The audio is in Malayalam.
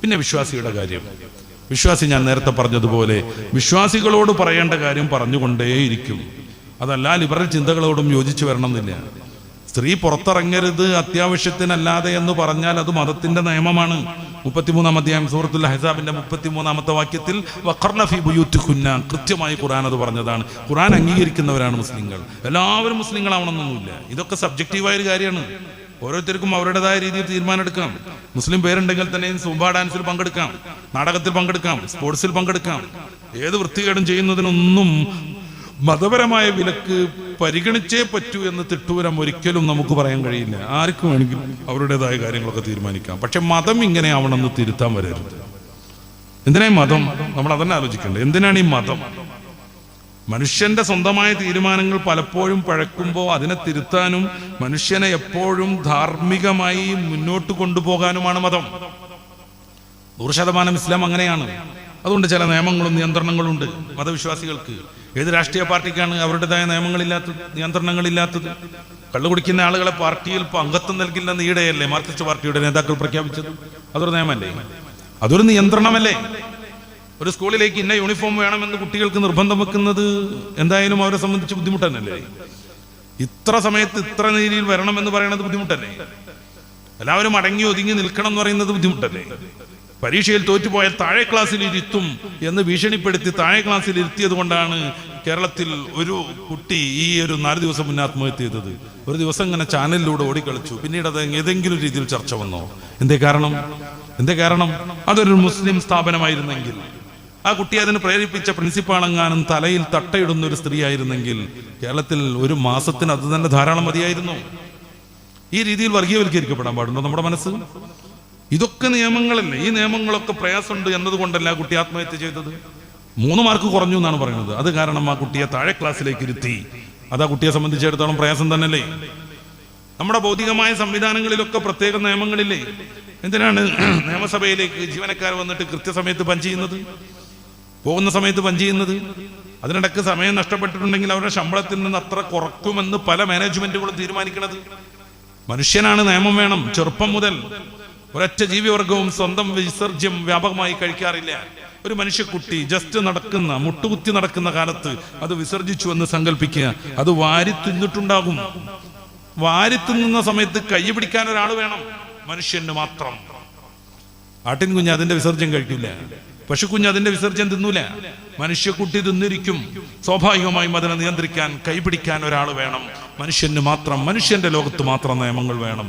പിന്നെ വിശ്വാസിയുടെ കാര്യം. വിശ്വാസി ഞാൻ നേരത്തെ പറഞ്ഞതുപോലെ വിശ്വാസികളോട് പറയേണ്ട കാര്യം പറഞ്ഞുകൊണ്ടേയിരിക്കും. അതല്ല ലിബറൽ ചിന്തകളോടും യോജിച്ചു വരണമെന്നില്ല. സ്ത്രീ പുറത്തിറങ്ങരുത് അത്യാവശ്യത്തിനല്ലാതെ എന്ന് പറഞ്ഞാൽ അത് മതത്തിന്റെ നിയമമാണ്. 33-ാം അധ്യായം സൂറത്തുൽ അഹ്സാബിന്റെ 33-ാമത്തെ വാക്യത്തിൽ വഖർന ഫീ ബുയൂത്തികുന്ന കൃത്യമായി ഖുർആൻ അത് പറഞ്ഞതാണ്. ഖുർആൻ അംഗീകരിക്കുന്നവരാണ് മുസ്ലിങ്ങൾ. എല്ലാവരും മുസ്ലിങ്ങളാവണമെന്നൊന്നുമില്ല. ഇതൊക്കെ സബ്ജക്റ്റീവായ ഒരു കാര്യമാണ്. ഓരോരുത്തർക്കും അവരുടേതായ രീതിയിൽ തീരുമാനം. മുസ്ലിം പേരുണ്ടെങ്കിൽ തന്നെ സൂംബ ഡാൻസിൽ പങ്കെടുക്കാം, നാടകത്തിൽ പങ്കെടുക്കാം, സ്പോർട്സിൽ പങ്കെടുക്കാം. ഏത് വൃത്തികേടും ചെയ്യുന്നതിനൊന്നും മതപരമായ വിലക്ക് പരിഗണിച്ചേ പറ്റൂ എന്ന് തിട്ടൂരം ഒരിക്കലും നമുക്ക് പറയാൻ കഴിയില്ല. ആർക്കും വേണമെങ്കിലും അവരുടേതായ കാര്യങ്ങളൊക്കെ തീരുമാനിക്കാം. പക്ഷെ മതം ഇങ്ങനെ ആവണമെന്ന് തിരുത്താൻ വരരുത്. എന്തിനാ ഈ മതം? നമ്മൾ അതന്നെ ആലോചിക്കേണ്ടത്. എന്തിനാണ് ഈ മതം? മനുഷ്യന്റെ സ്വന്തമായ തീരുമാനങ്ങൾ പലപ്പോഴും പഴക്കുമ്പോൾ അതിനെ തിരുത്താനും മനുഷ്യനെ എപ്പോഴും ധാർമ്മികമായി മുന്നോട്ട് കൊണ്ടുപോകാനുമാണ് മതം. 100% ഇസ്ലാം അങ്ങനെയാണ്. അതുകൊണ്ട് ചില നിയമങ്ങളും നിയന്ത്രണങ്ങളും ഉണ്ട് മതവിശ്വാസികൾക്ക്. ഏത് രാഷ്ട്രീയ പാർട്ടിക്കാണ് അവരുടേതായ നിയമങ്ങളില്ലാത്തത്, നിയന്ത്രണങ്ങളില്ലാത്തത്? കള്ളു കുടിക്കുന്ന ആളുകളെ പാർട്ടിയിൽ അംഗത്വം നൽകില്ലെന്ന് ഈടെയല്ലേ മാർക്സിസ്റ്റ് പാർട്ടിയുടെ നേതാക്കൾ പ്രഖ്യാപിച്ചത്? അതൊരു നിയമമല്ലേ? അതൊരു നിയന്ത്രണമല്ലേ? ഒരു സ്കൂളിലേക്ക് ഇന്ന യൂണിഫോം വേണമെന്ന് കുട്ടികൾക്ക് നിർബന്ധം വെക്കുന്നത് എന്തായാലും അവരെ സംബന്ധിച്ച് ബുദ്ധിമുട്ടന്നല്ലേ? ഇത്ര സമയത്ത് ഇത്ര രീതിയിൽ വരണമെന്ന് പറയുന്നത് ബുദ്ധിമുട്ടല്ലേ? എല്ലാവരും അടങ്ങി ഒതുങ്ങി നിൽക്കണം എന്ന് പറയുന്നത് ബുദ്ധിമുട്ടല്ലേ? പരീക്ഷയിൽ തോറ്റുപോയാൽ താഴെ ക്ലാസ്സിൽ ഇരുത്തും എന്ന് ഭീഷണിപ്പെടുത്തി താഴെ ക്ലാസ്സിൽ ഇരുത്തിയത് കൊണ്ടാണ് കേരളത്തിൽ ഒരു കുട്ടി ഈ ഒരു 4 ദിവസം മുന്നേ ആത്മഹത്യ ചെയ്തത്. ഒരു ദിവസം ഇങ്ങനെ ചാനലിലൂടെ ഓടിക്കളിച്ചു, പിന്നീട് അത് ഏതെങ്കിലും രീതിയിൽ ചർച്ച വന്നോ? എന്തേ കാരണം? അതൊരു മുസ്ലിം സ്ഥാപനമായിരുന്നെങ്കിൽ, ആ കുട്ടി അതിന് പ്രേരിപ്പിച്ച പ്രിൻസിപ്പാളെങ്ങാനും തലയിൽ തട്ടയിടുന്ന ഒരു സ്ത്രീ ആയിരുന്നെങ്കിൽ കേരളത്തിൽ ഒരു മാസത്തിന് അത് തന്നെ ധാരാളം മതിയായിരുന്നു. ഈ രീതിയിൽ വർഗീയവൽക്കരിക്കപ്പെടാൻ പാടുണ്ടോ നമ്മുടെ മനസ്സ്? ഇതൊക്കെ നിയമങ്ങളല്ലേ? ഈ നിയമങ്ങളൊക്കെ പ്രയാസമുണ്ട് എന്നതുകൊണ്ടല്ല ആ കുട്ടി ആത്മഹത്യ ചെയ്തത്. 3 മാർക്ക് കുറഞ്ഞു എന്നാണ് പറയുന്നത്. അത് കാരണം ആ കുട്ടിയെ താഴെ ക്ലാസ്സിലേക്ക് ഇരുത്തി. അത് ആ കുട്ടിയെ സംബന്ധിച്ചിടത്തോളം പ്രയാസം തന്നെയല്ലേ? നമ്മുടെ ഭൗതികമായ സംവിധാനങ്ങളിലൊക്കെ പ്രത്യേക നിയമങ്ങളില്ലേ? എന്തിനാണ് നിയമസഭയിലേക്ക് ജീവനക്കാർ വന്നിട്ട് കൃത്യസമയത്ത് പഞ്ച് ചെയ്യുന്നത്, പോകുന്ന സമയത്ത് പഞ്ച് ചെയ്യുന്നത്? അതിനിടക്ക് സമയം നഷ്ടപ്പെട്ടിട്ടുണ്ടെങ്കിൽ അവരുടെ ശമ്പളത്തിൽ നിന്ന് അത്ര കുറക്കുമെന്ന് പല മാനേജ്മെന്റുകളും തീരുമാനിക്കുന്നത്. മനുഷ്യനാണ്, നിയമം വേണം. ചെറുപ്പം മുതൽ ഒരൊറ്റ ജീവിവർഗവും സ്വന്തം വിസർജ്യം വ്യാപകമായി കഴിക്കാറില്ല. ഒരു മനുഷ്യക്കുട്ടി ജസ്റ്റ് നടക്കുന്ന, മുട്ടുകുത്തി നടക്കുന്ന കാലത്ത് അത് വിസർജിച്ചു എന്ന് സങ്കല്പിക്കുക. അത് വാരി തിന്നിട്ടുണ്ടാകും. വാരി തിന്നുന്ന സമയത്ത് കൈ പിടിക്കാൻ ഒരാൾ വേണം, മനുഷ്യന് മാത്രം. ആട്ടിൻകുഞ്ഞ് അതിന്റെ വിസർജ്യം കഴിക്കില്ല, പശുക്കുഞ്ഞ് അതിന്റെ വിസർജ്യം തിന്നൂല. മനുഷ്യക്കുട്ടി തിന്നിരിക്കും. സ്വാഭാവികമായും അതിനെ നിയന്ത്രിക്കാൻ, കൈപിടിക്കാൻ ഒരാൾ വേണം. മനുഷ്യന് മാത്രം, മനുഷ്യന്റെ ലോകത്ത് മാത്രം നിയമങ്ങൾ വേണം.